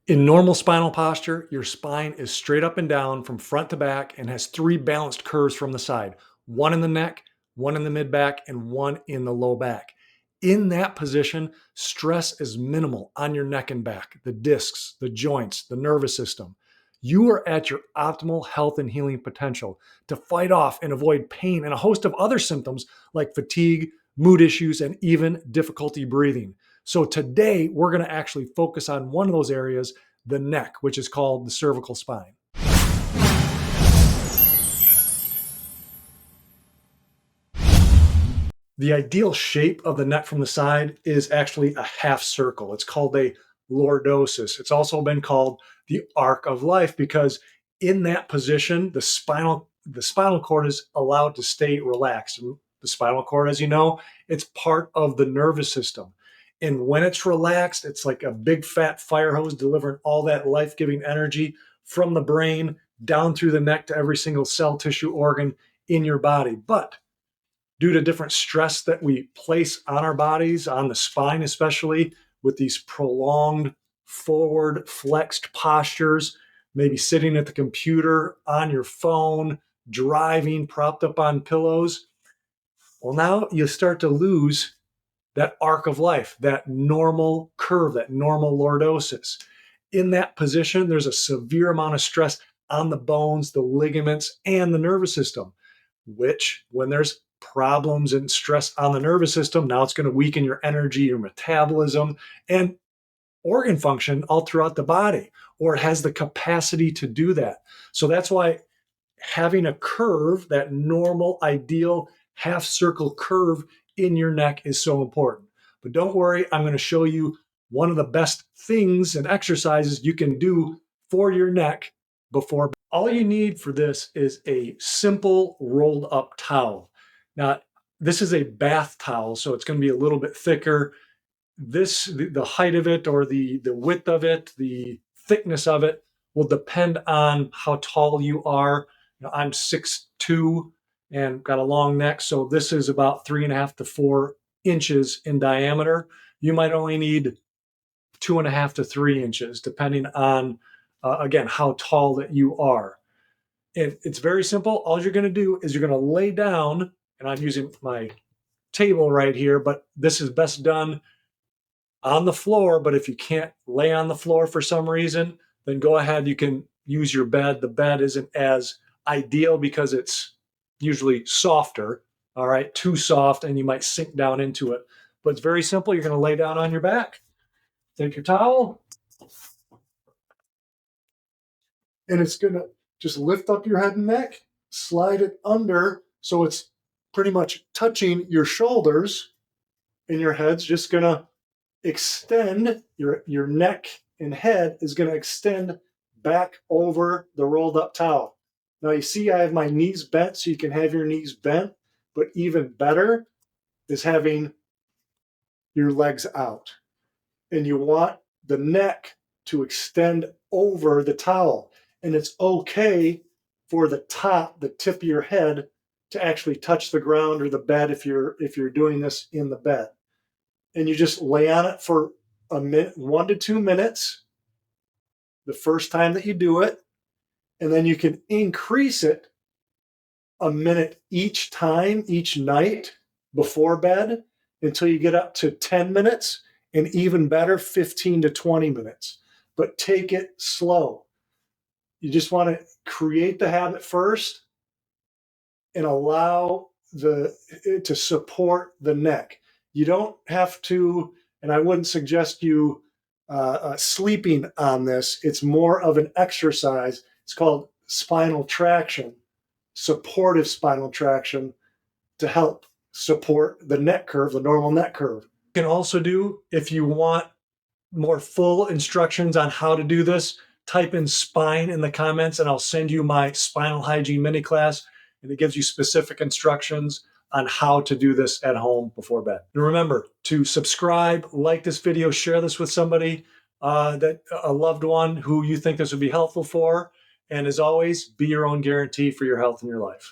In normal spinal posture, your spine is straight up and down from front to back and has three balanced curves from the side, one in the neck, one in the mid back, and one in the low back. In that position, stress is minimal on your neck and back, the discs, the joints, the nervous system. You are at your optimal health and healing potential to fight off and avoid pain and a host of other symptoms like fatigue, mood issues, and even difficulty breathing. So today, we're going to actually focus on one of those areas, the neck, which is called the cervical spine. The ideal shape of the neck from the side is actually a half circle. It's called a lordosis. It's also been called the arc of life because in that position, the spinal cord is allowed to stay relaxed. And the spinal cord, as you know, it's part of the nervous system. And when it's relaxed, it's like a big fat fire hose delivering all that life-giving energy from the brain down through the neck to every single cell, tissue, organ in your body. But due to different stress that we place on our bodies, on the spine especially, with these prolonged forward flexed postures, maybe sitting at the computer, on your phone, driving, propped up on pillows. Well, now you start to lose that arc of life, that normal curve, that normal lordosis. In that position, there's a severe amount of stress on the bones, the ligaments, and the nervous system, which, when there's problems and stress on the nervous system, now it's going to weaken your energy, your metabolism, and organ function all throughout the body, or it has the capacity to do that. So that's why having a curve, that normal, ideal half circle curve in your neck is so important. But don't worry, I'm going to show you one of the best things and exercises you can do for your neck before. All you need for this is a simple rolled up towel. Now, this is a bath towel, so it's going to be a little bit thicker. The height of it or the width of it, the thickness of it will depend on how tall you are. I'm 6'2" and got a long neck, so this is about 3.5 to 4 inches in diameter. You might only need 2.5 to 3 inches, depending on, again, how tall that you are. And it's very simple. All you're going to do is you're going to lay down, and I'm using my table right here, but this is best done on the floor. But if you can't lay on the floor for some reason, then go ahead. You can use your bed. The bed isn't as ideal because it's usually softer, all right, too soft, and you might sink down into it. But it's very simple. You're going to lay down on your back, take your towel, and it's going to just lift up your head and neck, slide it under so it's pretty much touching your shoulders, and your head's just going to extend, your neck and head is going to extend back over the rolled up towel. Now you see I have my knees bent, so you can have your knees bent, but even better is having your legs out. And you want the neck to extend over the towel. And it's okay for the tip of your head to actually touch the ground or the bed if you're doing this in the bed. And you just lay on it for a minute, 1 to 2 minutes, the first time that you do it. And then you can increase it a minute each time, each night before bed until you get up to 10 minutes and even better, 15 to 20 minutes. But take it slow. You just want to create the habit first and allow to support the neck. You don't have to, and I wouldn't suggest you sleeping on this. It's more of an exercise. It's called spinal traction, supportive spinal traction, to help support the neck curve, the normal neck curve. You can also do, if you want more full instructions on how to do this, type in spine in the comments and I'll send you my spinal hygiene mini class, and it gives you specific instructions on how to do this at home before bed. And remember to subscribe, like this video, share this with somebody, a loved one who you think this would be helpful for. And as always, be your own guarantee for your health and your life.